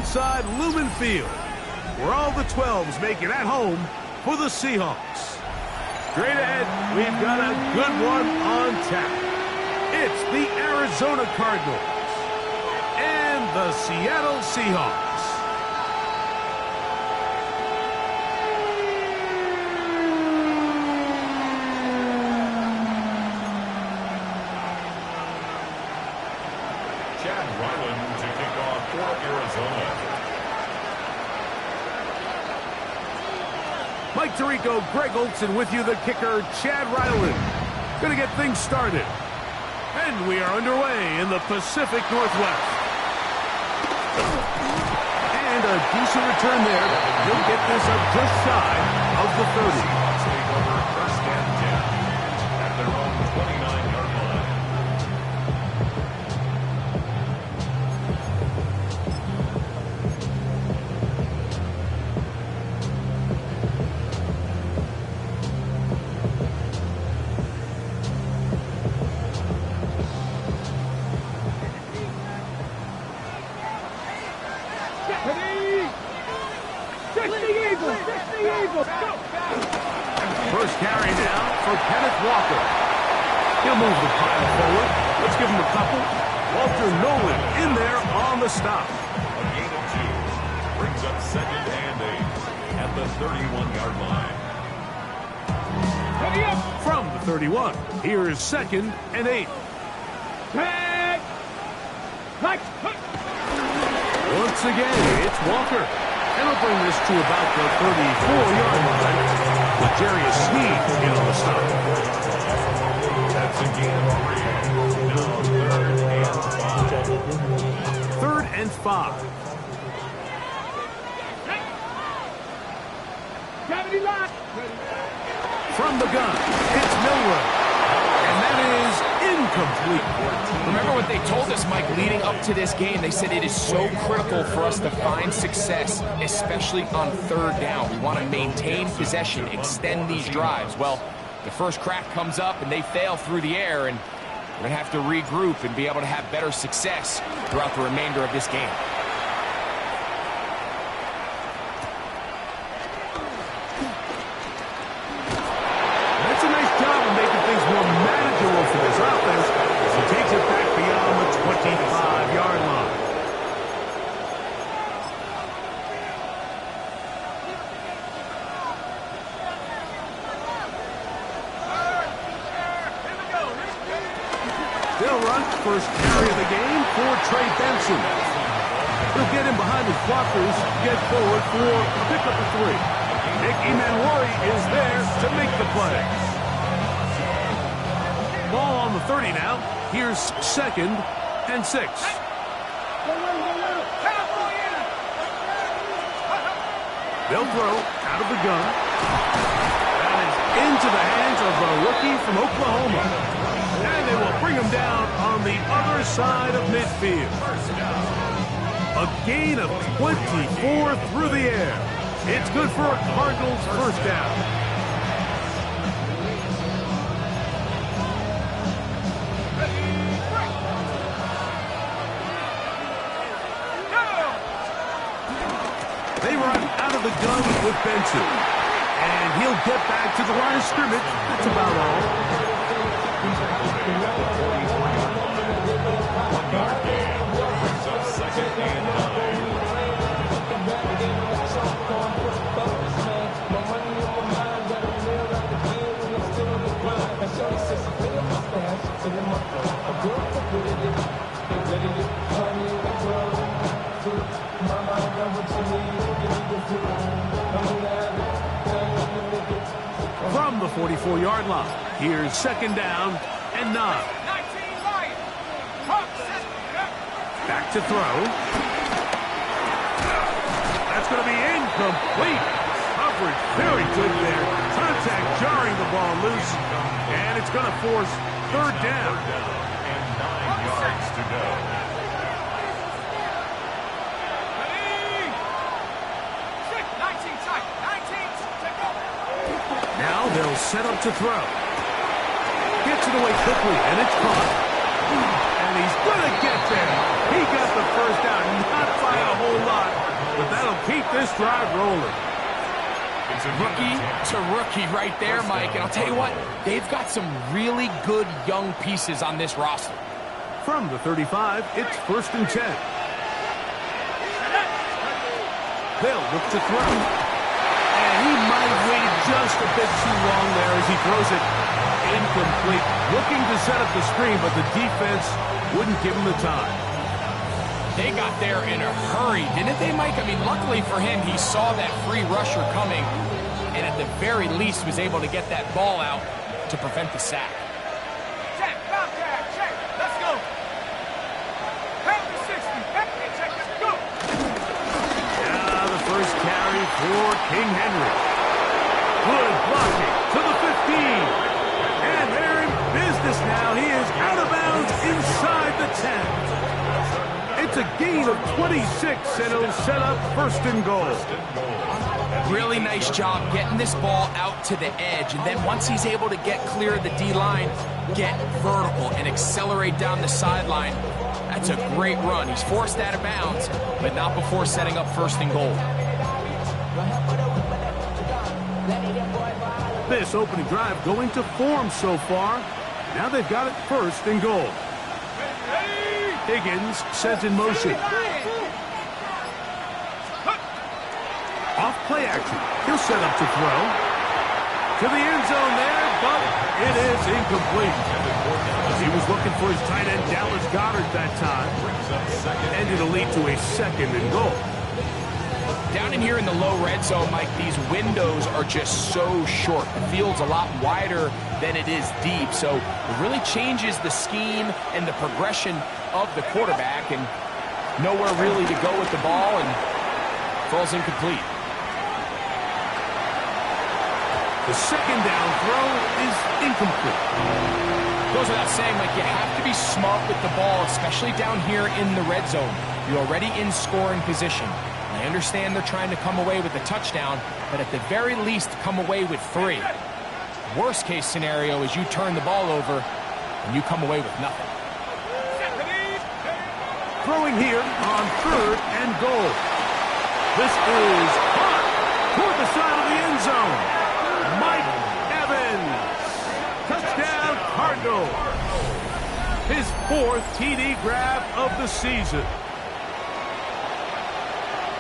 inside Lumen Field, where all the 12s make it at home for the Seahawks. Straight ahead, we've got a good one on tap. It's the Arizona Cardinals and the Seattle Seahawks. To kick off for Arizona. Mike Tirico, Greg Olsen with you, the kicker, Chad Ryland. Gonna get things started. And we are underway in the Pacific Northwest. And a decent return there. He'll get this up just shy of the 30. Take over first and 10 at their own 29-yard line. First carry now for Kenneth Walker. He'll move the pile forward. Let's give him a couple. Walter Nolan in there on the stop. A gain of 2 brings up 2nd and 8 at the 31-yard line. From the 31, here's 2nd and 8. Once again, it's Walker. And he'll bring this to about the 34-yard line with Jarius Sneed in on the stop. That's a gain of 3. Now 3rd and 5. From the gun, it's Milroe. And that is incomplete. Remember what they told us, Mike, leading up to this game. They said it is so critical for us to find success, especially on 3rd down. We want to maintain possession, extend these drives. Well, the first crack comes up and they fail through the air, and we're going to have to regroup and be able to have better success throughout the remainder of this game. That's a nice job of making things more manageable for this offense as he takes it back beyond the 25-yard line. They'll run first carry of the game for Trey Benson. He'll get him behind his blockers, get forward for a pickup of 3. Nick Emmanwori is there to make the play. Ball on the 30 now. Here's 2nd and 6. They'll throw out of the gun. That is into the hands of the rookie from Oklahoma. And they will bring him down on the other side of midfield. A gain of 24 through the air. It's good for a Cardinals first down. They run out of the gun with Benson. And he'll get back to the line of scrimmage. That's about all. 1-yard gain brings up 2nd and 9. From the 44-yard line, here's 2nd down and 9. Back to throw. That's going to be incomplete. Coverage very good there. Contact jarring the ball loose. And it's going to force 3rd down. And 9 yards to go. Now they'll set up to throw. Gets it away quickly, and it's caught. And he's going to get there. He got the first down, not by a whole lot. this drive rolling. Rookie to rookie right there, Mike. And I'll tell you what, they've got some really good young pieces on this roster. From the 35, it's 1st and 10. They'll look to throw. And he might have waited just a bit too long there as he throws it incomplete. Looking to set up the screen, but the defense wouldn't give him the time. They got there in a hurry, didn't they, Mike? I mean, luckily for him, he saw that free rusher coming, and at the very least was able to get that ball out to prevent the sack. Check, Bobcat, check, let's go. Pound the 60, check, let's go. Yeah, the first carry for King Henry. Good blocking to the 15. And they're in business now. He is out of bounds inside the 10. It's a gain of 26, and it'll set up 1st and goal. Really nice job getting this ball out to the edge, and then once he's able to get clear of the D-line, get vertical and accelerate down the sideline. That's a great run. He's forced out of bounds, but not before setting up 1st and goal. This opening drive going to form so far. Now they've got it 1st and goal. Higgins sent in motion. Off play action. He'll set up to throw. To the end zone there, but it is incomplete. He was looking for his tight end, Dallas Goedert, that time. And it'll lead to a 2nd and goal. Down in here in the low red zone, Mike, these windows are just so short. The field's a lot wider than it is deep, so it really changes the scheme and the progression of the quarterback, and nowhere really to go with the ball, and falls incomplete. The 2nd down throw is incomplete. Goes without saying, Mike, you have to be smart with the ball, especially down here in the red zone. You're already in scoring position. I understand they're trying to come away with a touchdown, but at the very least, come away with 3. Worst case scenario is you turn the ball over and you come away with nothing. Throwing here on 3rd and goal. This is hot toward the side of the end zone. Mike Evans. Touchdown, Cardinals. His 4th TD grab of the season.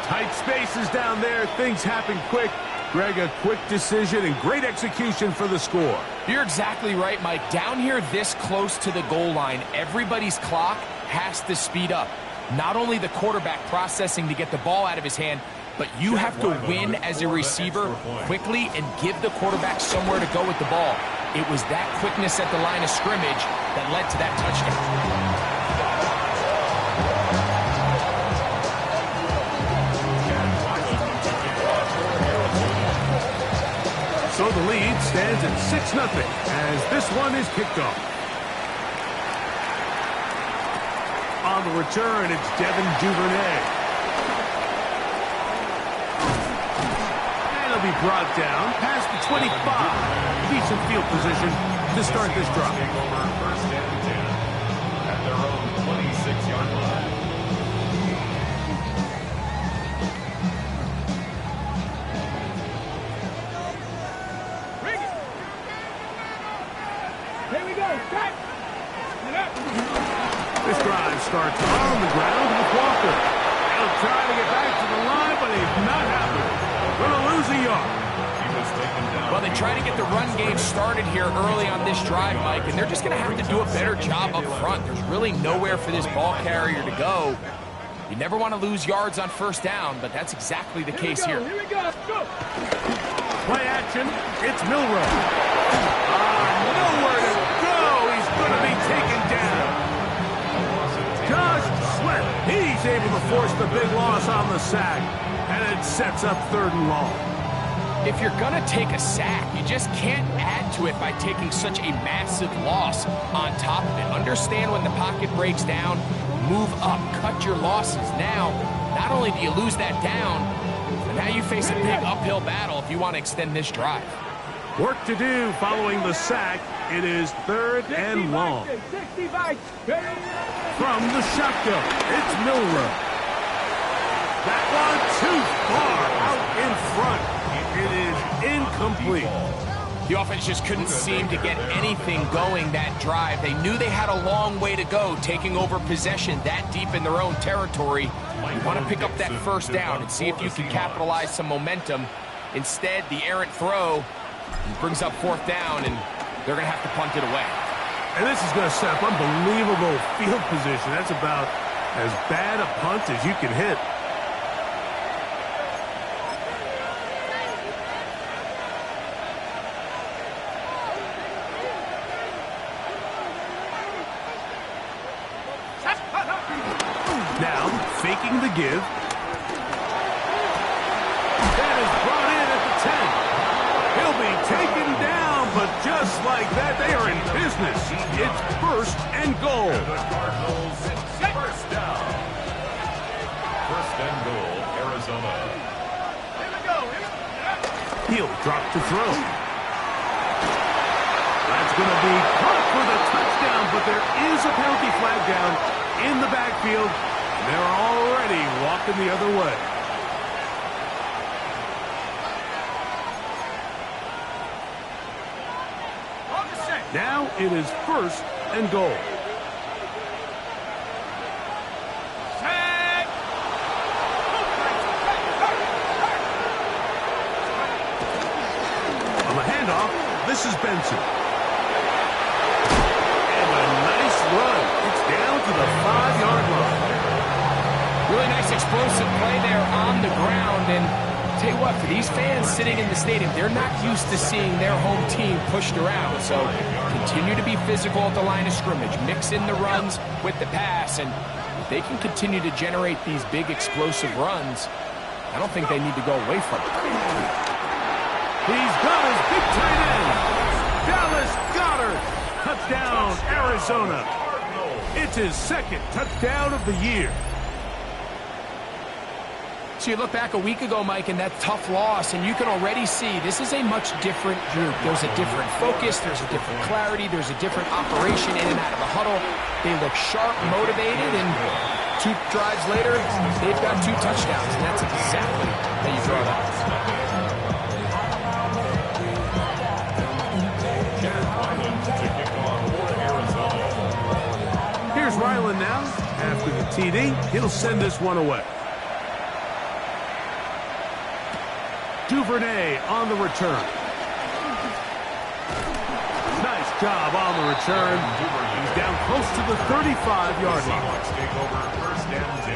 Tight spaces down there. Things happen quick. Greg, a quick decision and great execution for the score. You're exactly right, Mike. Down here this close to the goal line, everybody's clock has to speed up. Not only the quarterback processing to get the ball out of his hand, but you have to win as a receiver quickly and give the quarterback somewhere to go with the ball. It was that quickness at the line of scrimmage that led to that touchdown. So the lead stands at 6-0 as this one is kicked off. On the return, it's Devin Duvernay. And he'll be brought down past the 25. Decent field position to start this drive. Over 1st and 10 at their own 26-yard line. This drive starts on the ground with Walker. They'll try to get back to the line, but it's not happening. Going to lose a yard. He was taken down. Well, they try to get the run game started here early on this drive, Mike, and they're just going to have to do a better job up front. There's really nowhere for this ball carrier to go. You never want to lose yards on 1st down, but that's exactly the case here. Here we go, go. Play action. It's Milrow. Nowhere to go. He's going to be taken down. Josh Sweat. He's able to force the big loss on the sack. And it sets up 3rd and long. If you're going to take a sack, you just can't add to it by taking such a massive loss on top of it. Understand when the pocket breaks down, move up, cut your losses. Now, not only do you lose that down, but now you face a big uphill battle if you want to extend this drive. Work to do following the sack. It is 3rd and long. From the shotgun, it's Milrow. That one too far. incomplete. The offense just couldn't seem to get anything going that drive. They knew they had a long way to go, taking over possession that deep in their own territory. You want to pick up that first down and see if you can capitalize some momentum. Instead, the errant throw brings up fourth down, and they're going to have to punt it away. And this is going to set up unbelievable field position. That's about as bad a punt as you can hit. Now, faking the give. That is brought in at the 10. He'll be taken down, but just like that, they are in business. It's first and goal. The Cardinals, first down. First and goal, Arizona. Here we go. He'll drop to throw. That's going to be caught for the touchdown, but there is a penalty flag down in the backfield. They're already walking the other way. Now it is first and goal. On the handoff, this is Benson. And a nice run. It's down to the 5-yard line. Really nice explosive play there on the ground. And tell you what, for these fans sitting in the stadium, they're not used to seeing their home team pushed around. So continue to be physical at the line of scrimmage. Mix in the runs with the pass. And if they can continue to generate these big explosive runs, I don't think they need to go away from it. He's got his big tight end. Dallas Goedert. Touchdown, Arizona. It's his second touchdown of the year. So you look back a week ago, Mike, and that tough loss, and you can already see this is a much different group. There's a different focus, there's a different clarity, there's a different operation in and out of the huddle. They look sharp, motivated, and 2 drives later, they've got 2 touchdowns, and that's exactly how you draw it up. Here's Ryland now. After the TD, he'll send this one away. Duvernay on the return. Nice job on the return. He's down close to the 35-yard line. Seahawks take over first and 10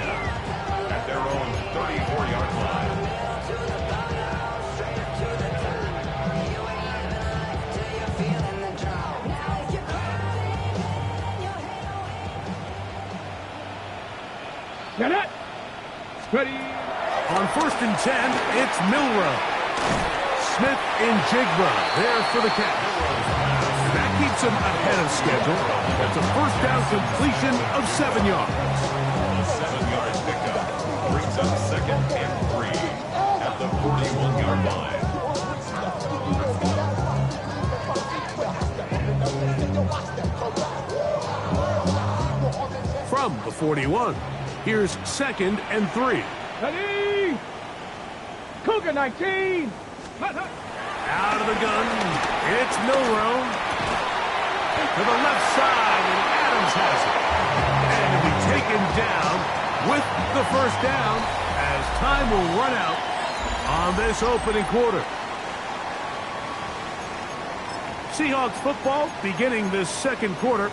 at their own 34-yard line. Get it. Ready. On first and 10, it's Milrow. Smith and Jigba there for the catch. That keeps him ahead of schedule. That's a first down completion of 7 yards. A 7-yard pickup brings up second and 3 at the 41-yard line. From the 41, here's second and 3. Ready. Cougar 19. Out of the gun, it's Milrow. To the left side, and Adams has it. And he'll be taken down with the first down as time will run out on this opening quarter. Seahawks football beginning this second quarter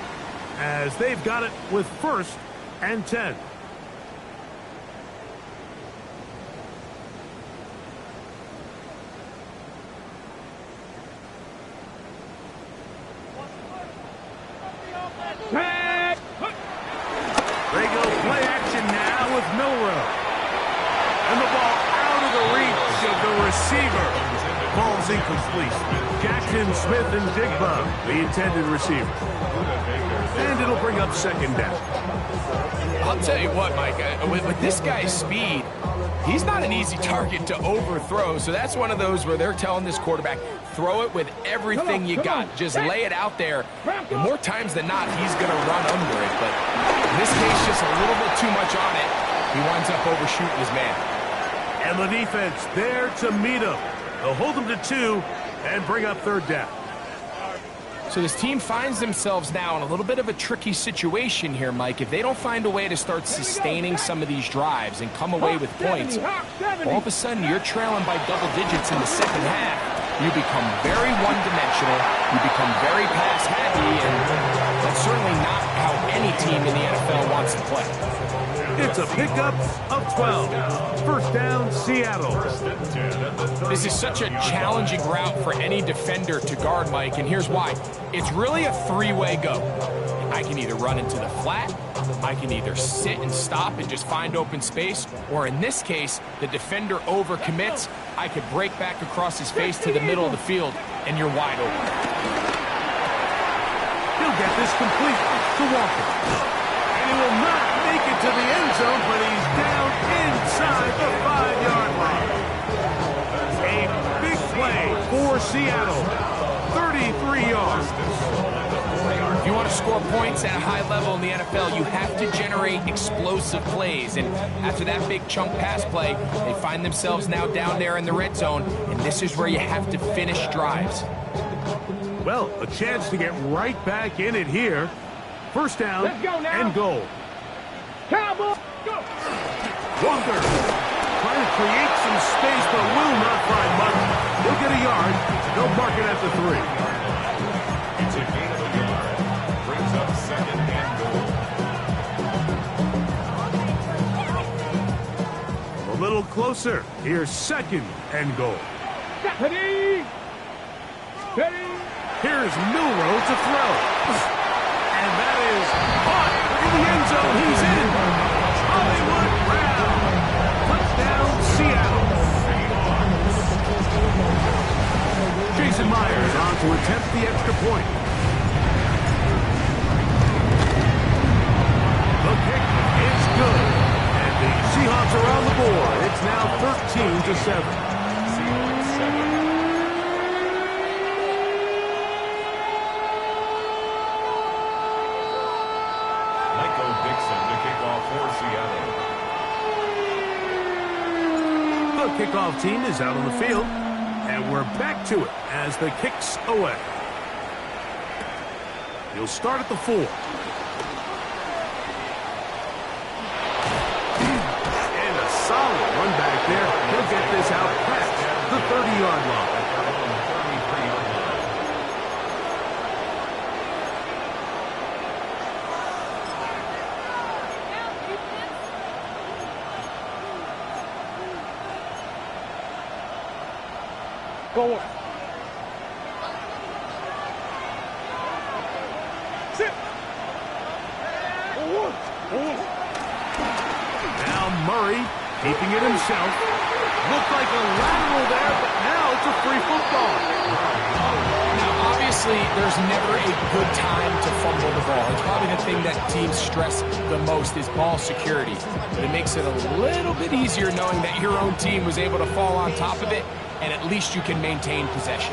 as they've got it with first and 10. They go play action now with Milrow. And the ball out of the reach of the receiver. Ball's incomplete. Jackson, Smith, and Jigba, the intended receiver. And it'll bring up second down. I'll tell you what, Mike, with this guy's speed, he's not an easy target to overthrow. So that's one of those where they're telling this quarterback, throw it with everything you got. Just lay it out there. And more times than not, he's going to run under it. But in this case, just a little bit too much on it. He winds up overshooting his man. And the defense there to meet him. They'll hold them to 2 and bring up third down. So this team finds themselves now in a little bit of a tricky situation here, Mike. If they don't find a way to start sustaining some of these drives and come away with points, all of a sudden you're trailing by double digits in the second half. You become very one-dimensional, you become very pass-happy, and that's certainly not how any team in the NFL wants to play. It's a pickup of 12. First down, Seattle. This is such a challenging route for any defender to guard, Mike, and here's why. It's really a three-way go. I can either run into the flat, I can either sit and stop and just find open space, or in this case, the defender overcommits. I could break back across his face to the middle of the field, and you're wide open. He'll get this complete to Walker. And he will not make it to the end zone, but he's down inside the 5-yard line. A big play for Seattle. 33 yards. If you want to score points at a high level in the NFL, you have to generate explosive plays. And after that big chunk pass play, they find themselves now down there in the red zone, and this is where you have to finish drives. Well, a chance to get right back in it here. First down and goal. Cowboy, go! Walker trying to create some space, but will not find much. He'll get a yard. They'll mark it at the 3. It's a gain of a yard. Brings up second and goal. A little closer. Here's second and goal. Ready! Ready! Here's Milrow to throw. And that is caught in the end zone. He's in. Hollywood Brown. Touchdown, Seattle. Jason Myers on to attempt the extra point. The kick is good. And the Seahawks are on the board. It's now 13-7. The kickoff team is out on the field, and we're back to it as the kick's away. He'll start at the 4. And a solid run back there. He'll get this out past the 30-yard line. Go on. Sit. Now Murray keeping it himself. Looked like a lateral there, but now it's a free football. Now, obviously, there's never a good time to fumble the ball. It's probably the thing that teams stress the most is ball security. But it makes it a little bit easier knowing that your own team was able to fall on top of it, and at least you can maintain possession.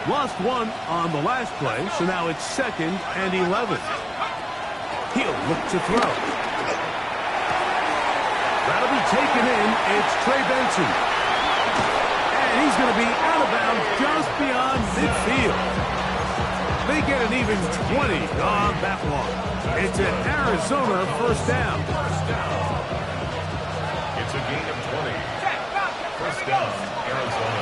Lost one on the last play, so now it's 2nd and 11. He'll look to throw. That'll be taken in. It's Trey Benson. And he's going to be out of bounds just beyond midfield. They get an even 20 on that one. It's an Arizona first down. It's a gain of 20. First down, Arizona.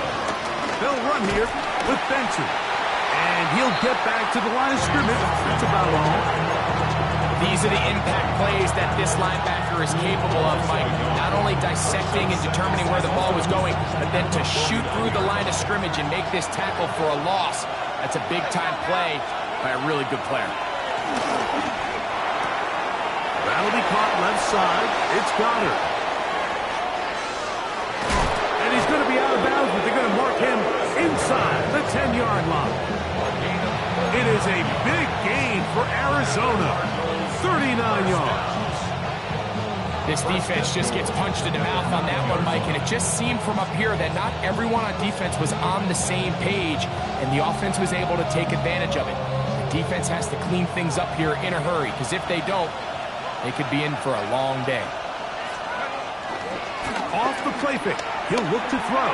They'll run here with Benson. And he'll get back to the line of scrimmage. That's about all. These are the impact plays that this linebacker is capable of, Mike. Not only dissecting and determining where the ball was going, but then to shoot through the line of scrimmage and make this tackle for a loss. That's a big-time play by a really good player. That'll be caught left side. It's Goddard. And he's going to be out of bounds, but they're going to mark him inside the 10-yard line. It is a big gain for Arizona. 39 yards. This defense just gets punched in the mouth on that one, Mike, and it just seemed from up here that not everyone on defense was on the same page, and the offense was able to take advantage of it. The defense has to clean things up here in a hurry, because if they don't, they could be in for a long day. Off the play fake. He'll look to throw.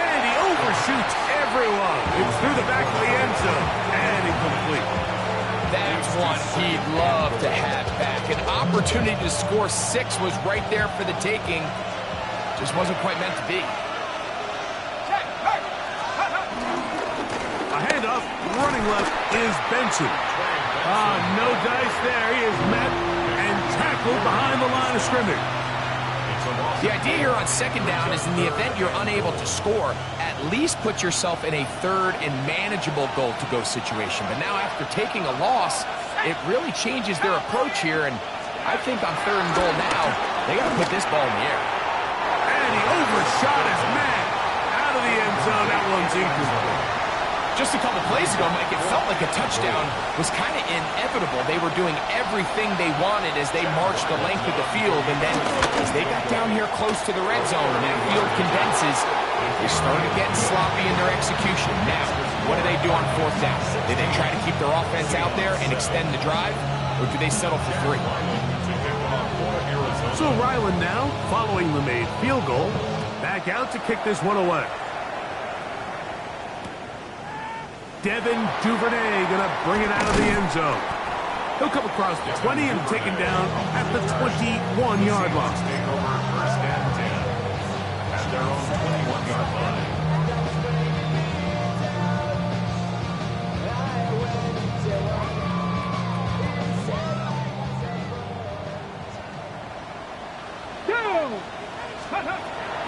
And he overshoots everyone. It's through the back of the end zone and incomplete. That's one he'd love to have back. An opportunity to score 6 was right there for the taking. Just wasn't quite meant to be. A handoff, running left is Benson. No dice there. He is met and tackled behind the line of scrimmage. The idea here on second down is in the event you're unable to score, at least put yourself in a third and manageable goal-to-go situation. But now after taking a loss, it really changes their approach here, and I think on third and goal now, they got to put this ball in the air. And he overshot his man. Out of the end zone, that one's incomplete. Just a couple plays ago, Mike, it felt like a touchdown was kind of inevitable. They were doing everything they wanted as they marched the length of the field, and then as they got down here close to the red zone and that field condenses, they started getting sloppy in their execution. Now, what do they do on fourth down? Do they try to keep their offense out there and extend the drive, or do they settle for 3? So Ryland now, following the made field goal, back out to kick this one away. Devin Duvernay going to bring it out of the end zone. He'll come across the 20 and taken down at the 21-yard line. Take over first and 10 at their own 21-yard line.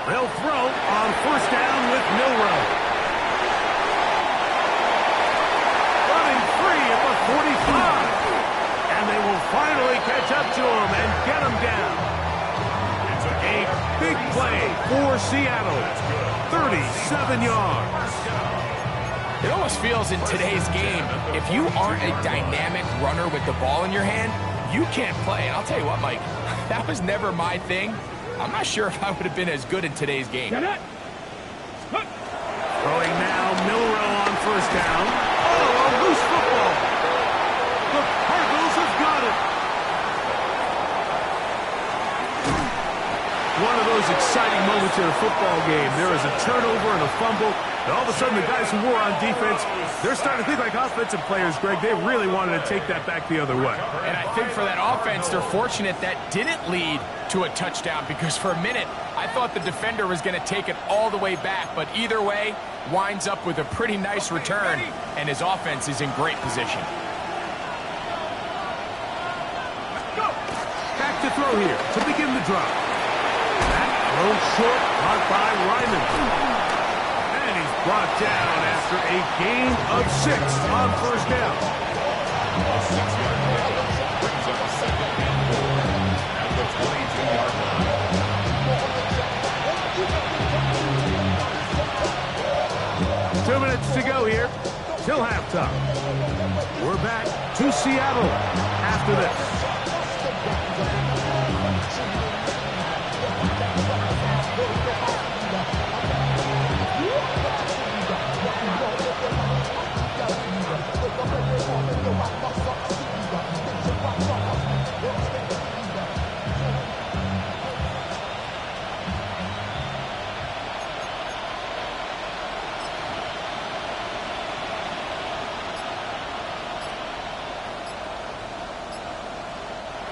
They'll throw on first down with Milroe. 45, and they will finally catch up to him and get him down. It's a big play for Seattle, 37 yards. It almost feels in today's game, if you aren't a dynamic runner with the ball in your hand, you can't play. And I'll tell you what, Mike, that was never my thing. I'm not sure if I would have been as good in today's game. Throwing now, Milroe on first down. Oh, a loose football. The Cardinals have got it. One of those exciting moments in a football game. There is a turnover and a fumble, and all of a sudden the guys who were on defense, they're starting to think like offensive players, Greg. They really wanted to take that back the other way. And I think for that offense, they're fortunate that didn't lead to a touchdown, because for a minute, I thought the defender was going to take it all the way back, but either way, winds up with a pretty nice return, and his offense is in great position. Back to throw here to begin the drive. That throw short, caught by Ryman. And he's brought down after a gain of 6 on first down. A 6-yard pickup brings up a second and 4 at the 22-yard line. 2 minutes to go here till halftime. We're back to Seattle after this.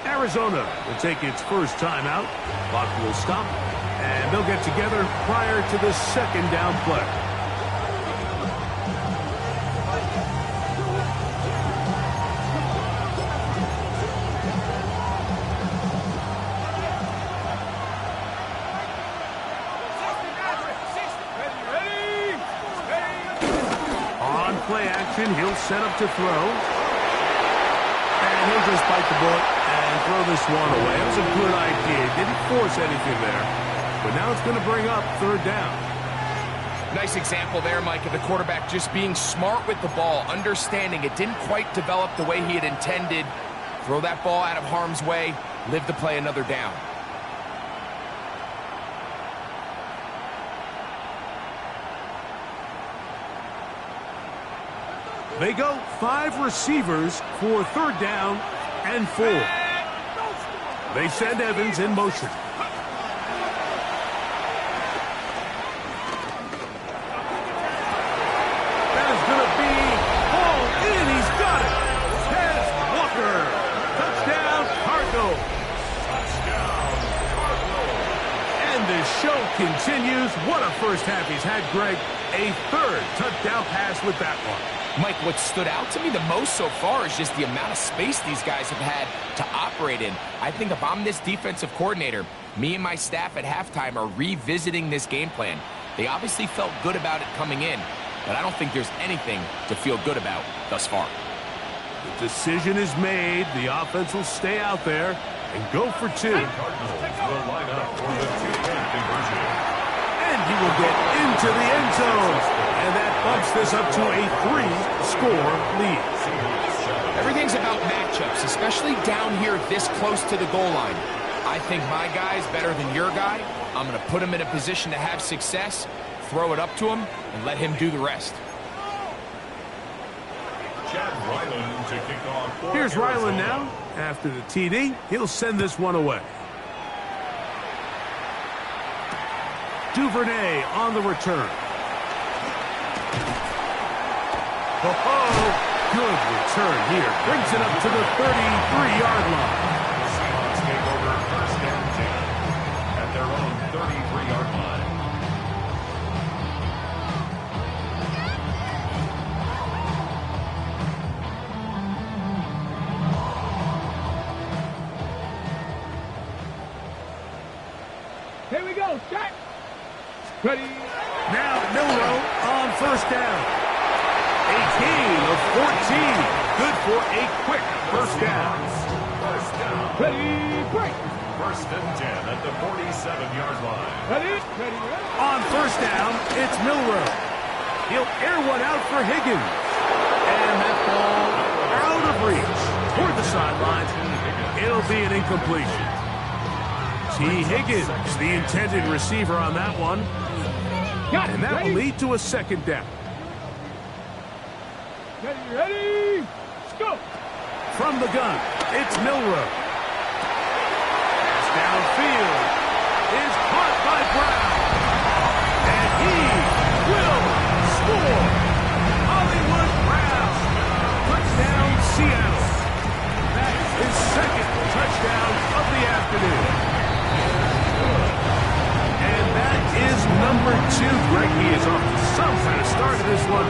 'Arizona will take its first time out. Clock will stop, and they'll get together prior to the second down play. On play action, he'll set up to throw. And he'll just bite the bullet and throw this one away. It was a good idea. Didn't force anything there. But now it's going to bring up third down. Nice example there, Mike, of the quarterback just being smart with the ball, understanding it didn't quite develop the way he had intended. Throw that ball out of harm's way, live to play another down. They go 5 receivers for third down and 4. They send Evans in motion. show continues. What a first half he's had, Greg. A third touchdown pass with that one. Mike, what stood out to me the most so far is just the amount of space these guys have had to operate in. I think if I'm this defensive coordinator, me and my staff at halftime are revisiting this game plan. They obviously felt good about it coming in, but I don't think there's anything to feel good about thus far. The decision is made. The offense will stay out there and go for two. The Cardinals will line up for the two-point conversion. And he will get into the end zone. And that bumps this up to a 3-score lead. Everything's about matchups, especially down here this close to the goal line. I think my guy's better than your guy. I'm going to put him in a position to have success, throw it up to him, and let him do the rest. To kick off. Here's Ryland now. After the TD, he'll send this one away. Duvernay on the return. Oh, good return here. Brings it up to the 33-yard line. The Seahawks take over first and 10 at their own 33-yard line. Here we go, set. Ready. Now Milroe on first down. A gain of 14. Good for a quick first down. First down. Ready, break. First and 10 at the 47-yard line. Ready, ready, ready. On first down, it's Milroe. He'll air one out for Higgins. And that ball out of reach toward the sidelines. It'll be an incompletion. T. Higgins, the intended receiver on that one. Got it. And that Ready? will lead to a second down. Ready, ready. Let's go. From the gun, it's Milroe. Pass downfield is caught by Brown. And he will score. Hollywood Brown. Touchdown, Seattle. That is his second touchdown of the afternoon. And that is number 2. Greg, he is off to some kind of start to this one.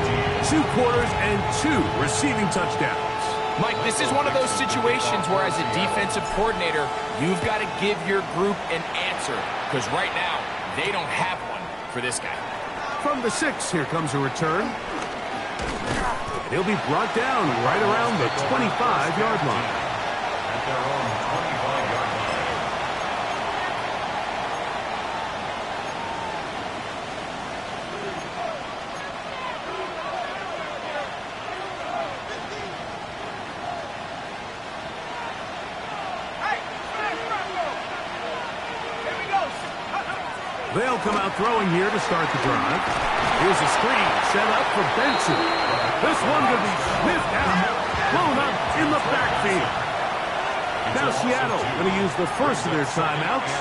2 quarters and 2 receiving touchdowns. Mike, this is one of those situations where as a defensive coordinator, you've got to give your group an answer. Because right now, they don't have one for this guy. From the 6, here comes a return. And he'll be brought down right around the 25-yard line. At their own 25-yard line. Hey, here we go. They'll come out throwing here to start the drive. Here's a screen set up for Benson. This one going to be sniffed out, blown up in the backfield. Now Seattle going to use the first of their timeouts.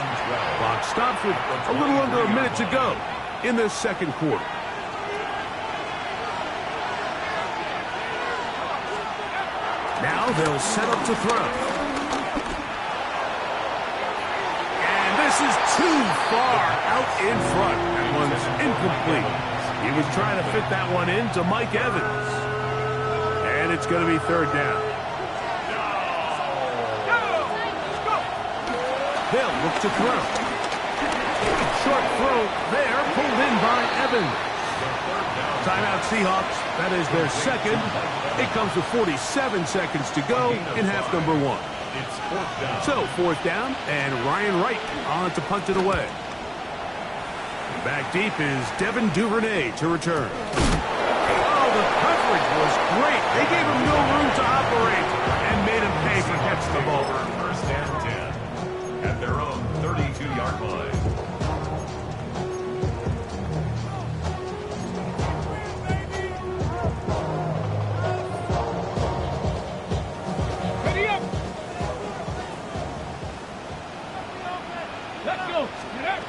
Clock stops with a little under a minute to go in the second quarter. Now they'll set up to throw. And this is too far out in front. That one's incomplete. He was trying to fit that one in to Mike Evans. And it's going to be third down. They'll look to throw. Short throw there, pulled in by Evans. Timeout Seahawks. That is their second. It comes with 47 seconds to go in half number 1. It's fourth down. So, fourth down, and Ryan Wright on to punt it away. Back deep is Devin Duvernay to return. Oh, the coverage was great. They gave him no room to operate and made him pay for catching the ball. First and 10 at their own 32-yard line. Ready up. Let's go. Get up.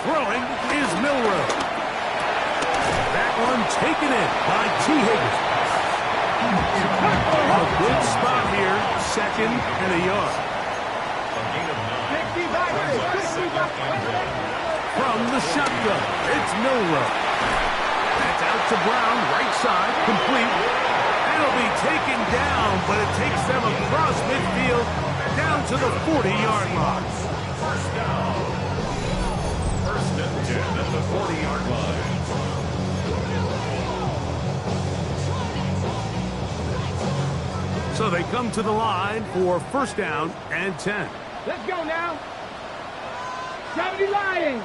Throwing is Milroe. That one taken in by T. Higgins. A good spot here, second and a yard. A gain of 9. Big D back. Big D back. the shotgun. It's Milrow. That's out to Brown, right side, complete. It'll be taken down, but it takes them across midfield down to the 40-yard line. First down. First and 10 at the 40-yard line. So they come to the line for first down and 10. Let's go now. 70 Lions.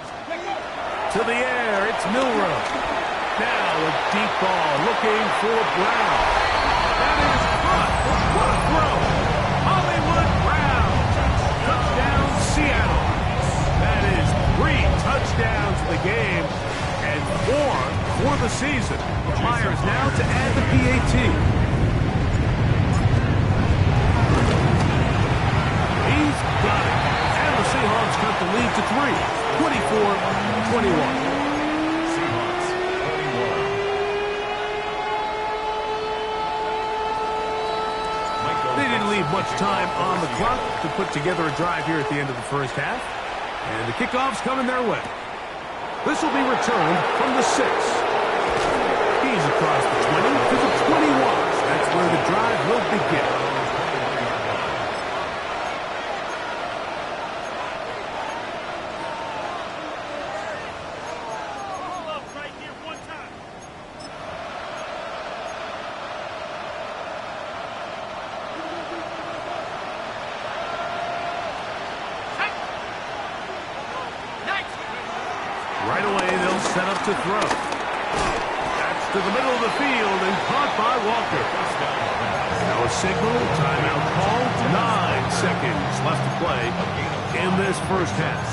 To the air, it's Milrow. Now a deep ball looking for Brown. That is caught. What a throw. Hollywood Brown. Touchdown, Seattle. That is 3 touchdowns in the game and 4 for the season. Myers now to add the PAT. He's got it. And the Seahawks cut the lead to 3, 24-21. They didn't leave much time on the clock to put together a drive here at the end of the first half. And the kickoff's coming their way. This will be returned from the 6. He's across the 20 to the 21. That's where the drive will begin. Right away, they'll set up to throw. That's to the middle of the field and caught by Walker. Now a signal, timeout called. 9 seconds left to play in this first half.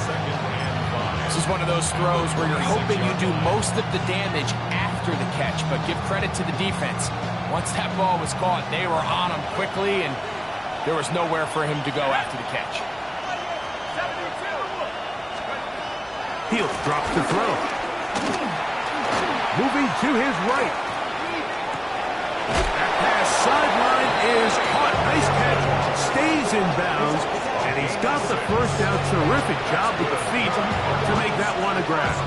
This is one of those throws where you're hoping you do most of the damage after the catch, but give credit to the defense. Once that ball was caught, they were on him quickly, and there was nowhere for him to go after the catch. Fields drops to throw. Moving to his right. That pass sideline is caught. Nice catch. Stays in bounds. And he's got the first down. Terrific job with the feet to make that one a grab.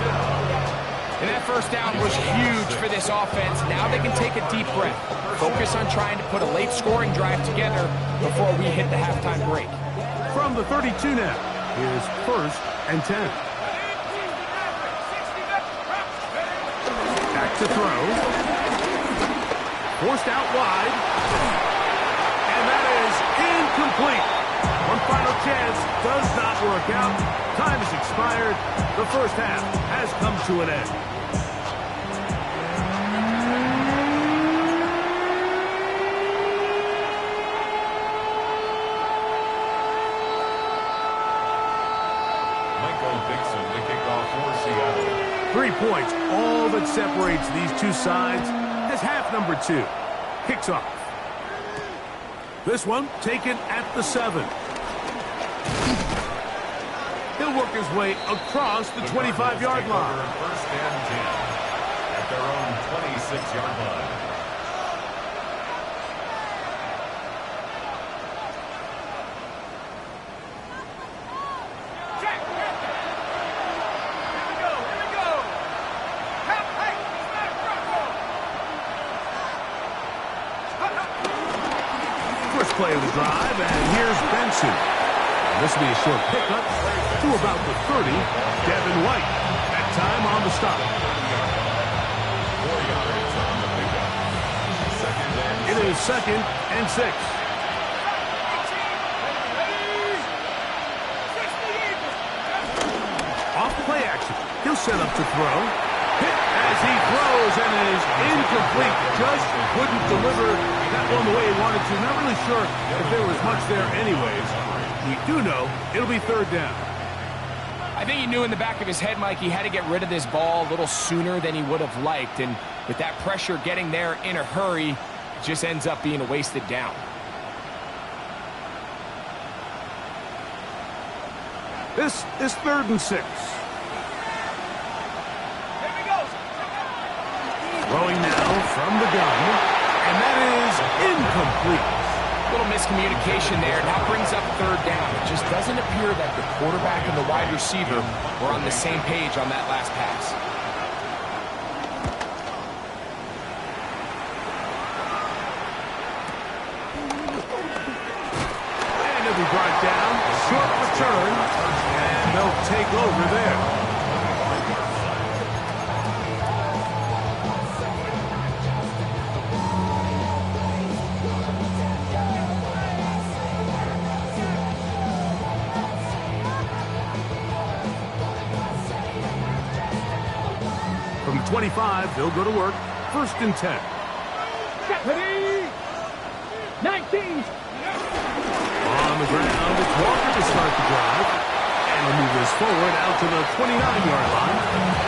And that first down was huge for this offense. Now they can take a deep breath. Focus on trying to put a late scoring drive together before we hit the halftime break. From the 32 now, here's first and 10. To throw. Forced out wide. And that is incomplete. One final chance does not work out. Time has expired. The first half has come to an end. Seattle. 3 points, all that separates these two sides as half number 2 kicks off. This one taken at the 7. He'll work his way across the 25-yard line. First and 10 at their own 26-yard line. Play of the drive, and here's Benson. This will be a short pickup to about the 30. Devin White, that time on the stop. 4 yards on the pickup. It is second and 6. Off play action. He'll set up to throw. Hit as he throws and is incomplete. Just couldn't deliver that one the way he wanted to. Not really sure if there was much there anyways. We do know it'll be third down. I think he knew in the back of his head, Mike, he had to get rid of this ball a little sooner than he would have liked. And with that pressure getting there in a hurry, it just ends up being a wasted down. This is third and 6. Throwing now from the gun, and that is incomplete. Little miscommunication there. Now brings up third down. It just doesn't appear that the quarterback and the wide receiver were on the same page on that last pass. And it'll be brought down. Short return. And they'll take over there. From the 25, they'll go to work. 1st and 10. Ready? 19. On the ground, it's Walker to start the drive. And he'll move this forward out to the 29-yard line.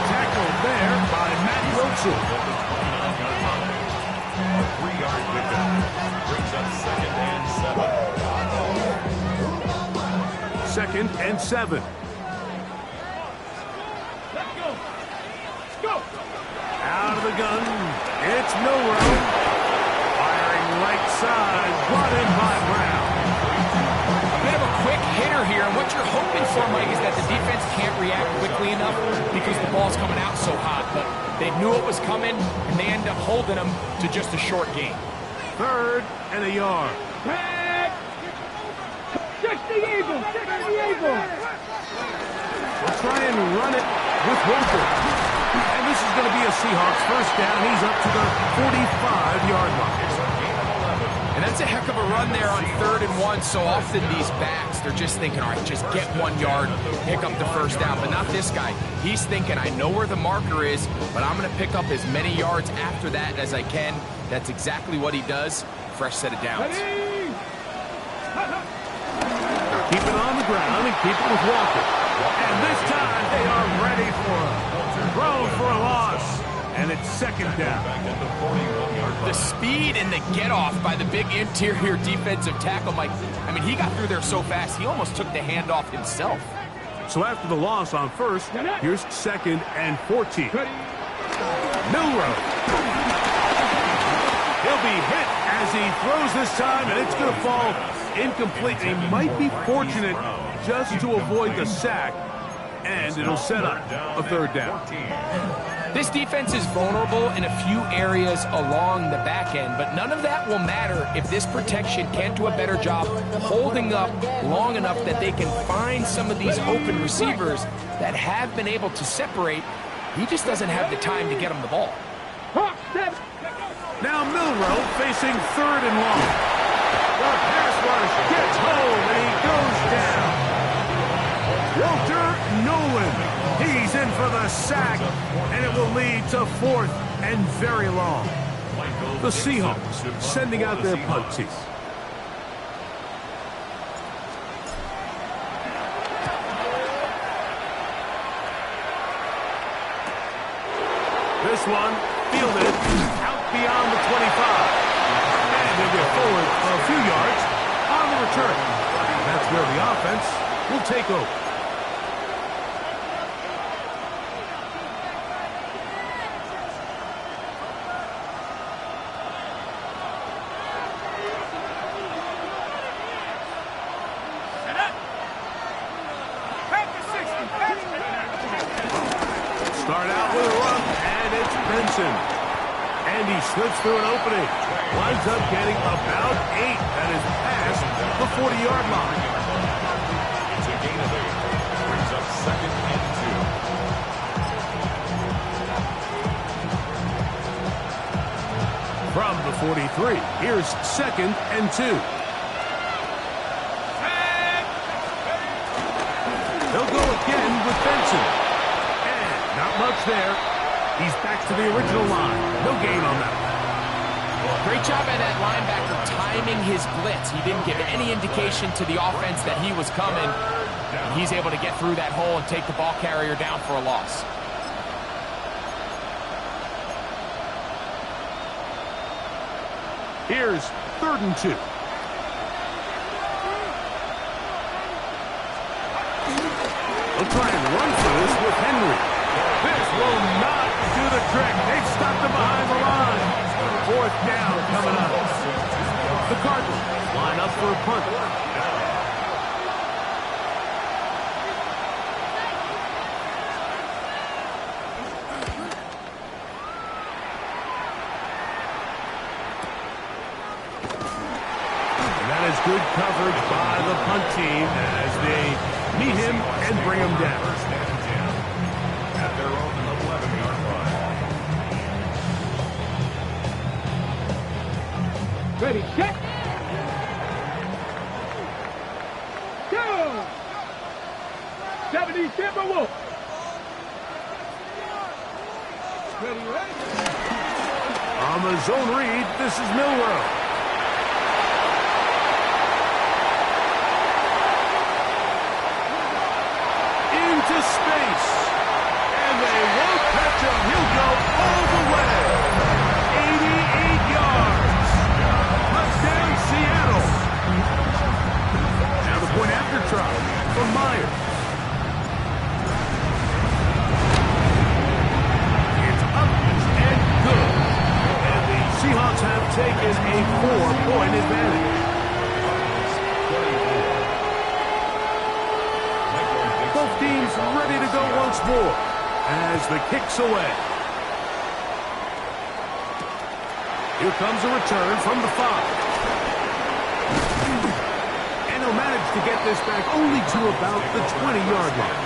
Tackled there by Matt Wilson. A 3-yard pickup. Brings up 2nd and 7. 2nd and 7. Let's go. Let's go. Out of the gun, it's Milrow. Firing right side, brought in by Brown. A bit of a quick hitter here, and what you're hoping for, Mike, is that the defense can't react quickly enough because the ball's coming out so hot, but they knew it was coming, and they end up holding them to just a short gain. 3rd and a yard. Back. 60 Eagles. 60 Eagles. We'll try and run it with Walker. And this is going to be a Seahawks 1st down. He's up to the 45-yard line. And that's a heck of a run there on 3rd and 1. So often these backs, they're just thinking, all right, just get 1 yard, pick up the 1st down. But not this guy. He's thinking, I know where the marker is, but I'm going to pick up as many yards after that as I can. That's exactly what he does. Fresh set of downs. Keep it on the ground and keep it with Walker. And this time they are ready for him. Thrown for a loss. And it's 2nd down. The speed and the get-off by the big interior defensive tackle, Mike. I mean, he got through there so fast, he almost took the handoff himself. So after the loss on 1st, here's 2nd and 14. Milrow. He'll be hit as he throws this time, and it's going to fall incomplete. He might be fortunate just to avoid the sack, and it'll set up a 3rd down. This defense is vulnerable in a few areas along the back end, but none of that will matter if this protection can't do a better job holding up long enough that they can find some of these open receivers that have been able to separate. He just doesn't have the time to get them the ball. Now Milrow facing 3rd and long. The pass rush gets home, and he goes down. Walter Nolan. He's in for the sack, and it will lead to 4th and very long. The Seahawks sending out their punt team. This one fielded out beyond the 25. And they'll get forward a few yards on the return. That's where the offense will take over. Start out with a run, and it's Benson. And he slips through an opening. Winds up getting about 8. That is past the 40-yard line. It's a gain of 8. Brings up 2nd and 2. From the 43, here's 2nd and 2. They'll go again with Benson. And not much there. He's back to the original line. No gain on that. Great job by that linebacker timing his blitz. He didn't give any indication to the offense that he was coming. And he's able to get through that hole and take the ball carrier down for a loss. Here's 3rd and 2. They'll try and run for this with Henry. This will not do the trick. They've stopped him behind the line. 4th down coming up. The Cardinals line for a punt. And that is good coverage by the punt team as they meet him and bring him down. First and 10 at their own 11-yard line. Ready, set. Go! 70 Timberwolves. Ready, ready. On the zone read, this is Milrow. Into space. And they won't catch him. He'll go all the way. 88 yards. Touchdown, Seattle. Now the point after try from Myers. It's up and good. And the Seahawks have taken a 4-point advantage. Both teams ready to go once more as the kick's away. Here comes a return from the 5. And he'll manage to get this back only to about the 20-yard line.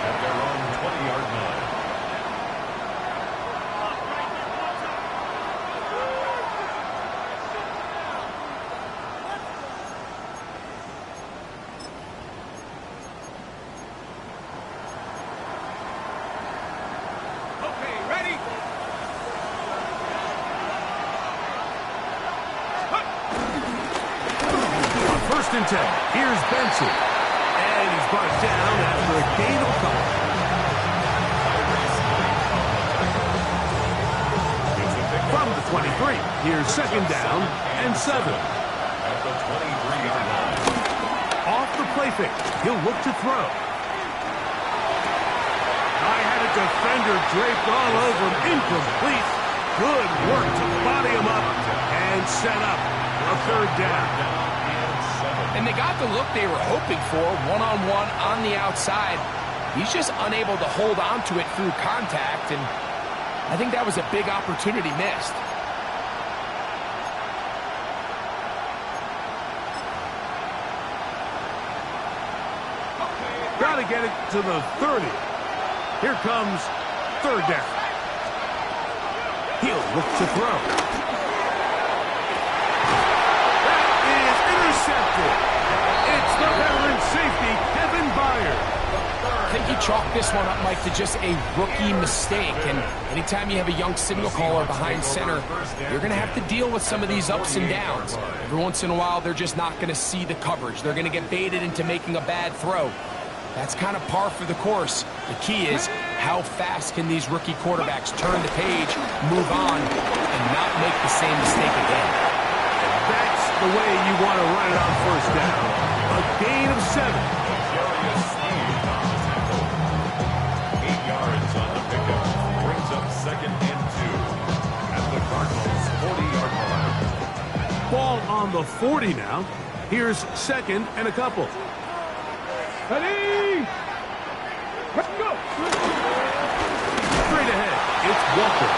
At their own 20-yard line. Okay, ready? On 1st and 10, here's Benson. And he's brought down after a gain of a couple. From the 23, here's 2nd down and 7. At the 23-yard line. Off the play fake, he'll look to throw. I had a defender draped all over him, incomplete. Good work to body him up and set up a 3rd down. And they got the look they were hoping for, one-on-one on the outside. He's just unable to hold on to it through contact, and I think that was a big opportunity missed. Got to get it to the 30. Here comes 3rd down. He'll look to throw. That is intercepted. It's the veteran safety, Kevin Byard. I think he chalked this one up, Mike, to just a rookie mistake. And anytime you have a young signal caller behind center, you're going to have to deal with some of these ups and downs. Every once in a while, they're just not going to see the coverage. They're going to get baited into making a bad throw. That's kind of par for the course. The key is how fast can these rookie quarterbacks turn the page, move on, and not make the same mistake again. That's the way you want to run it on 1st down. A gain of 7. Curious speed on the tackle. 8 yards on the pickup. Brings up 2nd and 2 at the Cardinals 40-yard line. Ball on the 40 now. Here's 2nd and a couple. Ready? Let's go! Straight ahead, it's Walker.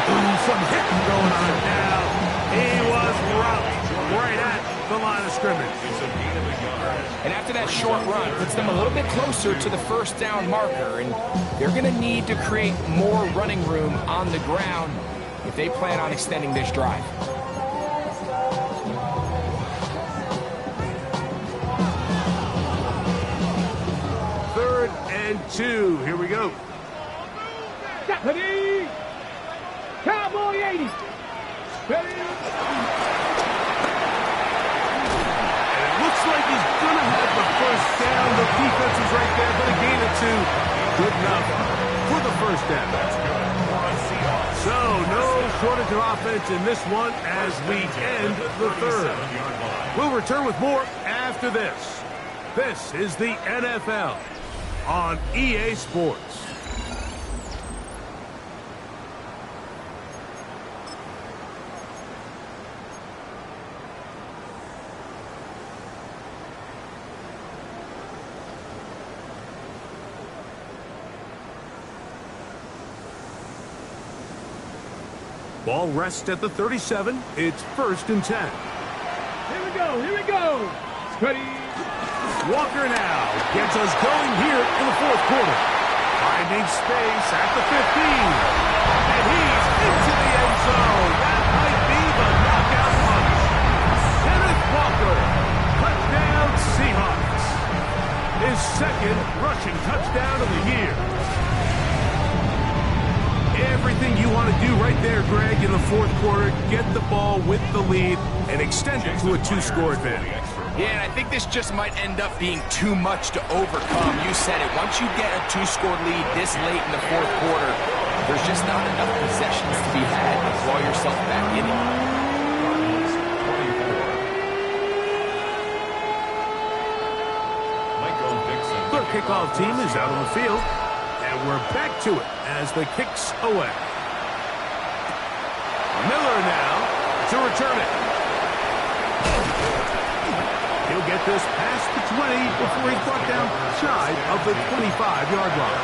Ooh, some hitting going on now. He was rocked right at the line of scrimmage. It's a gain of a yard. And after that short run, puts them a little bit closer to the 1st down marker. And they're going to need to create more running room on the ground if they plan on extending this drive. 3rd and 2. Here we go. Ready? Cowboy 80. Ready? And it looks like he's going to have the 1st down. The defense is right there, but a gain of 2. Good enough for the 1st down. That's good for a Seahawks. So no shortage of offense in this one as we end the 3rd. 37-yard line. We'll return with more after this. This is the NFL on EA Sports. Ball rests at the 37. It's 1st and 10. Here we go. Ready. Walker now gets us going here in the 4th quarter. Finding space at the 15. And he's into the end zone. That might be the knockout punch. Kenneth Walker, touchdown Seahawks. His 2nd rushing touchdown of the year. Everything you want to do right there, Greg, in the 4th quarter. Get the ball with the lead and extend it to a 2-score advantage. Yeah, and I think this just might end up being too much to overcome. You said it. Once you get a 2-score lead this late in the 4th quarter, there's just not enough possessions to be had to draw yourself back in it. Their kickoff team is out on the field, and we're back to it as the kick's away. Miller now to return it. He'll get this past the 20 before he's brought down shy of the 25-yard line.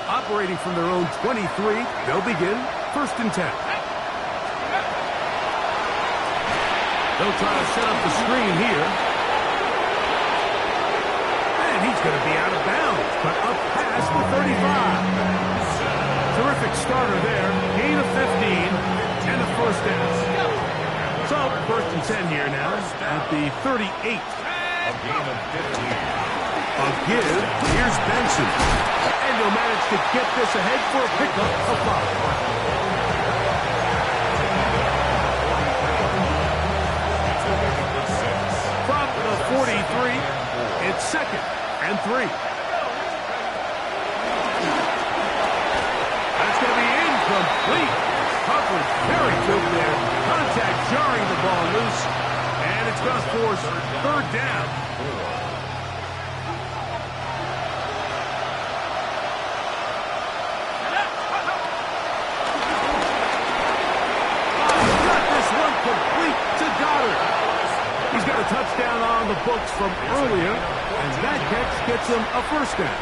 Operating from their own 23, they'll begin 1st and 10. They'll try to set up the screen here. And he's going to be out of bounds, but up past the 35. Terrific starter there. Gain of 15 and a 1st down. So 1st and 10 here now at the 38. A gain of 15. A give. Here's Benson. And he'll manage to get this ahead for a pickup of 5. From the 43, it's 2nd and 3. That's going to be incomplete. Coverage very good there. Contact jarring the ball loose. And it's going to force 3rd down. He's got a touchdown on the books from earlier, and that catch gets him a 1st down.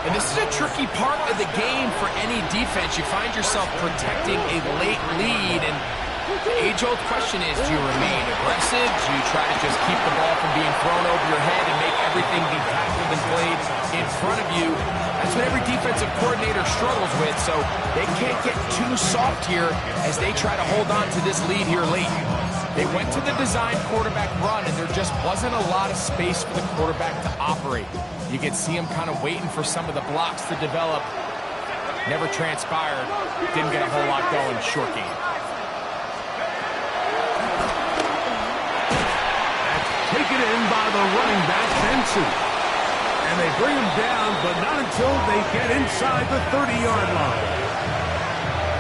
And this is a tricky part of the game for any defense. You find yourself protecting a late lead, and the age-old question is, do you remain aggressive? Do you try to just keep the ball from being thrown over your head and make everything be tackled and played in front of you? That's what every defensive coordinator struggles with, so they can't get too soft here as they try to hold on to this lead here late. They went to the design quarterback run, and there just wasn't a lot of space for the quarterback to operate. You could see him kind of waiting for some of the blocks to develop. Never transpired. Didn't get a whole lot going. Short game. That's taken in by the running back, Benson. And they bring him down, but not until they get inside the 30-yard line.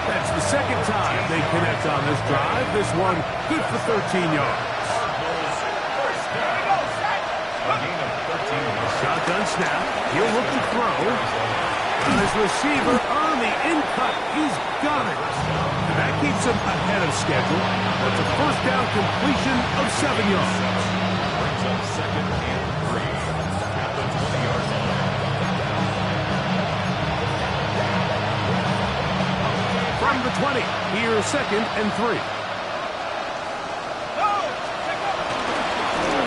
That's the 2nd time they connect on this drive. This one good for 13 yards. Shotgun snap. He'll look to throw. And his receiver on the in-cut. He's got it. And that keeps him ahead of schedule. That's a 1st down completion of 7 yards. Brings up 2nd and 3 at the 20-yard line. From the 20, here's 2nd and 3.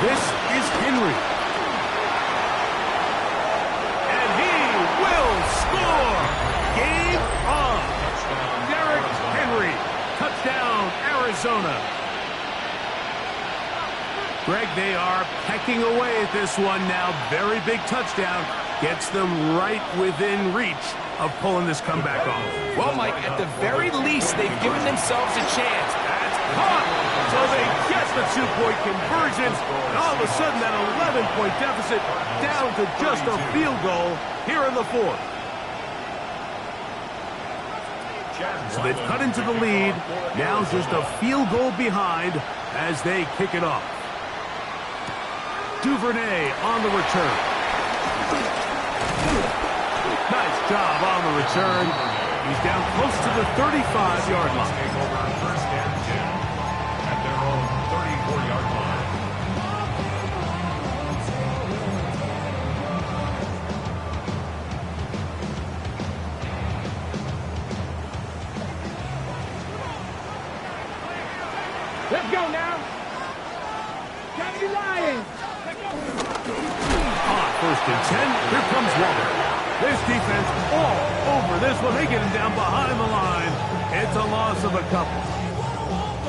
This is Henry. And he will score. Game on. Derrick Henry. Touchdown, Arizona. Greg, they are pecking away at this one now. Very big touchdown. Gets them right within reach of pulling this comeback off. Well, Mike, at the very least, they've given themselves a chance. That's caught. So they get the 2-point conversion. And all of a sudden, that 11-point deficit down to just a field goal here in the 4th. So they've cut into the lead. Now just a field goal behind as they kick it off. Duvernay on the return. Nice job on the return. He's down close to the 35-yard line. Take over on 1st and 10 at their own 34-yard line. Let's go now. Gotta be lying. On 1st and 10, here comes Waller. This defense all over this one. They get him down behind the line. It's a loss of a couple.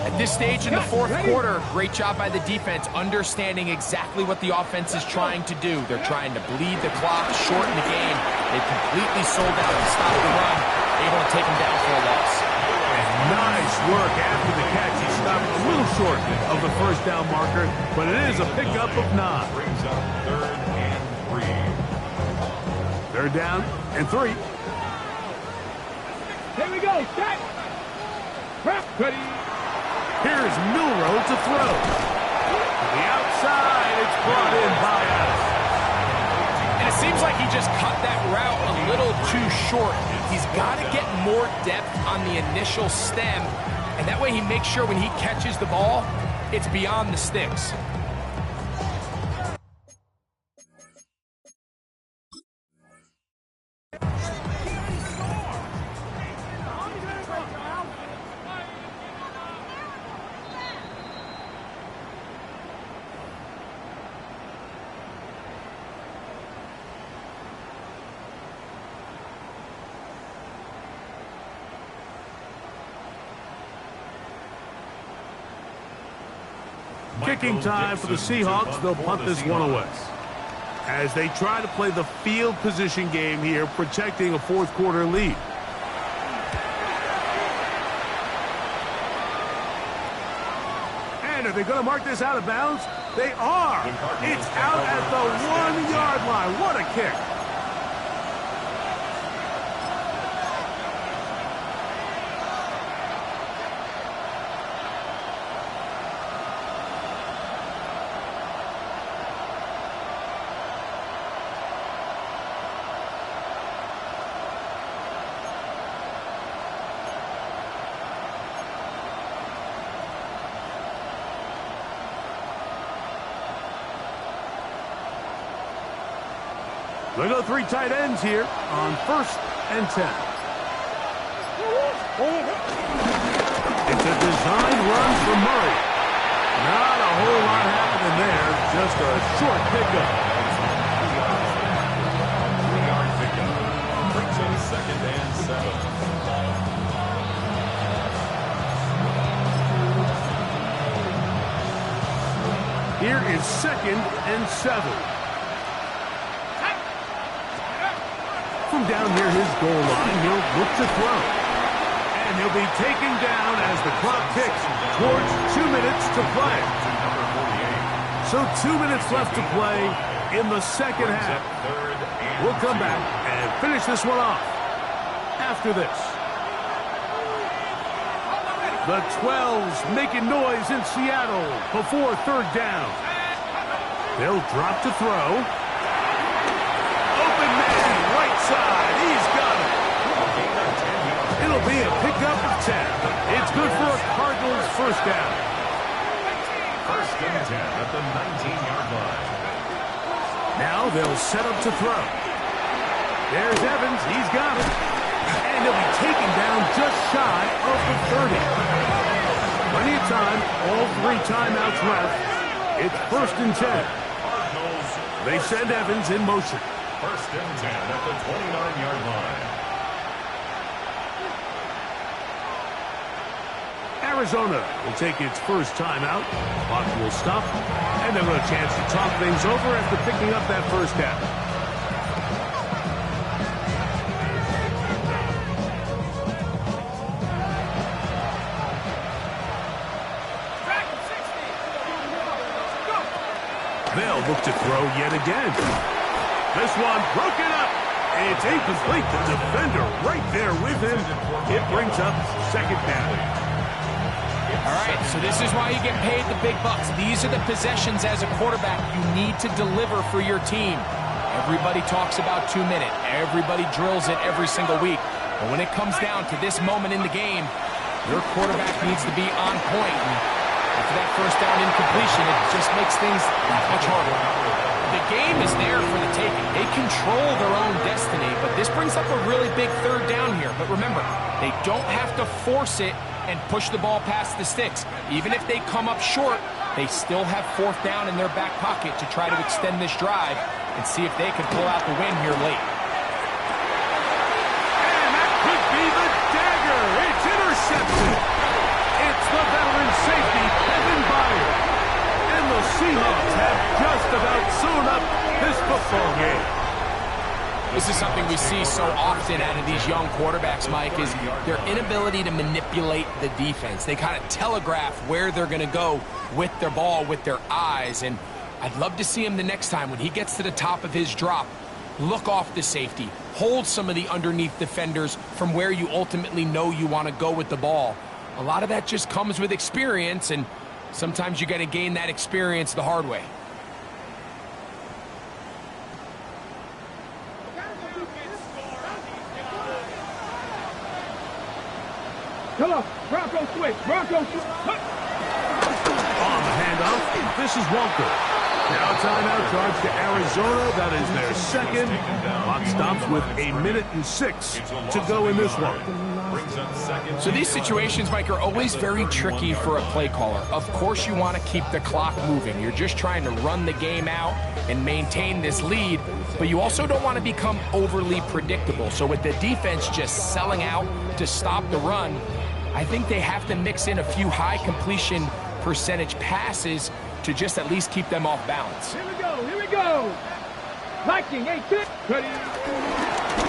At this stage in the fourth quarter, great job by the defense, understanding exactly what the offense is trying to do. They're trying to bleed the clock, shorten the game. They completely sold out and stopped the run, able to take him down for a loss. Nice work after the catch. He stopped a little short of the first down marker, but it is a pickup of 9. Brings up 3rd and 3. 3rd down and 3. Here we go. Set. Ready. Here's Milrow to throw. To the outside, it's brought in by Adams. And it seems like he just cut that route a little too short. He's got to get more depth on the initial stem, and that way he makes sure when he catches the ball, it's beyond the sticks. Kicking time for the Seahawks. They'll punt this one away. As they try to play the field position game here, protecting a fourth quarter lead. And are they going to mark this out of bounds? They are. It's out at the 1-yard line. What a kick. They go 3 tight ends here on 1st and 10. It's a design run for Murray. Not a whole lot happening there, just a short pickup. 3-yard pickup. Brings up 2nd and 7. Here is 2nd and 7. From down near his goal line, he'll look to throw. And he'll be taken down as the clock ticks towards 2 minutes to play. So 2 minutes left to play in the second half. We'll come back and finish this one off after this. The 12's making noise in Seattle before 3rd down. They'll drop to throw. Side. He's got it. It'll be a pickup of 10. It's good for a Cardinals 1st down. 1st and 10 at the 19-yard line. Now they'll set up to throw. There's Evans. He's got it. And he'll be taken down just shy of the 30. Plenty of time. All 3 timeouts left. It's 1st and 10. They send Evans in motion. 1st and 10 at the 29-yard line. Arizona will take its first timeout. Clock will stop, and they'll have a chance to talk things over after picking up that first down. They'll look to throw yet again. This one broken up. It's incomplete. The defender right there with him. It brings up 2nd down. All right, so this is why you get paid the big bucks. These are the possessions as a quarterback you need to deliver for your team. Everybody talks about 2 minutes. Everybody drills it every single week. But when it comes down to this moment in the game, your quarterback needs to be on point. And after that first down incompletion, it just makes things that much harder. The game is there for the taking. They control their own destiny, but this brings up a really big third down here. But remember, they don't have to force it and push the ball past the sticks. Even if they come up short, they still have fourth down in their back pocket to try to extend this drive and see if they can pull out the win here late. And that could be the dagger. It's intercepted. It's the veteran safety, Evan Byard. And the Seahawks have just about sewn up this football game. This is something we see so often out of these young quarterbacks, Mike, is their inability to manipulate the defense. They kind of telegraph where they're going to go with their ball, with their eyes. And I'd love to see him the next time when he gets to the top of his drop. Look off the safety. Hold some of the underneath defenders from where you ultimately know you want to go with the ball. A lot of that just comes with experience, and sometimes you got to gain that experience the hard way. Come on, Bronco switch, Bronco switch. On the handoff, this is Walker. Now timeout charge to Arizona. That is their second. Clock stops with 1:06 to go in this one. So these situations, Mike, are always very tricky for a play caller. Of course you want to keep the clock moving. You're just trying to run the game out and maintain this lead, but you also don't want to become overly predictable. So with the defense just selling out to stop the run, I think they have to mix in a few high completion percentage passes to just at least keep them off balance. Here we go, here we go. Viking, 8-10. Ready.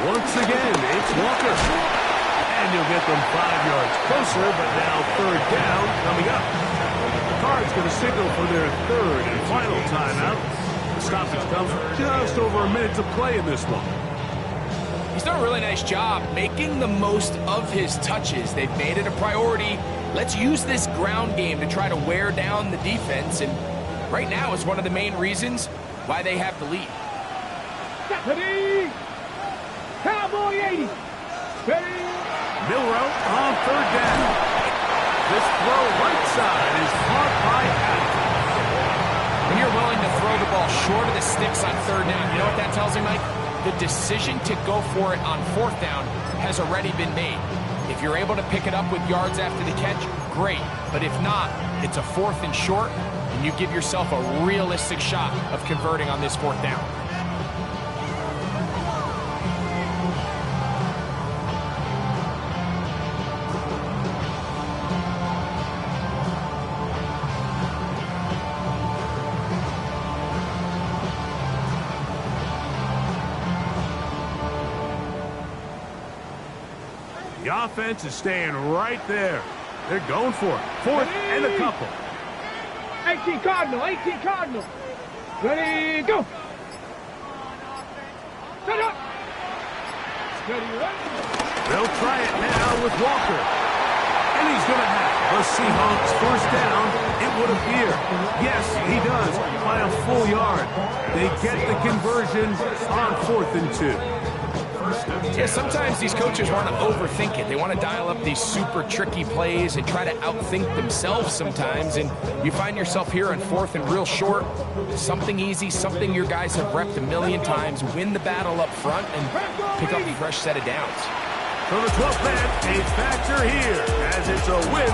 Once again, it's Walker. And you'll get them 5 yards closer, but now third down coming up. The Cards going to signal for their third and final timeout. The stoppage comes just over a minute to play in this one. He's done a really nice job making the most of his touches. They've made it a priority. Let's use this ground game to try to wear down the defense, and right now is one of the main reasons why they have the lead. Ready. Cowboy 80. Ready. Milrow on third down. This throw right side is caught by Allen. When you're willing to throw the ball short of the sticks on third down, you know what that tells me, Mike? The decision to go for it on fourth down has already been made. If you're able to pick it up with yards after the catch, great. But if not, it's a fourth and short, and you give yourself a realistic shot of converting on this fourth down. The offense is staying right there. They're going for it. Fourth and a couple. 18 Cardinal, 18 Cardinal. Ready, go. Set up. Ready, run. They'll try it now with Walker. And he's going to have the Seahawks first down, it would appear. Yes, he does, by a full yard. They get the conversion on 4th and 2. Yeah, sometimes these coaches want to overthink it. They want to dial up these super tricky plays and try to outthink themselves sometimes, and you find yourself here on 4th and real short. Something easy, something your guys have repped a million times. Win the battle up front and pick up a fresh set of downs. So the 12th man, a factor here, as it's a win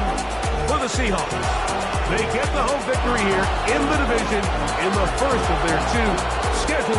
for the Seahawks. They get the home victory here in the division in the first of their 2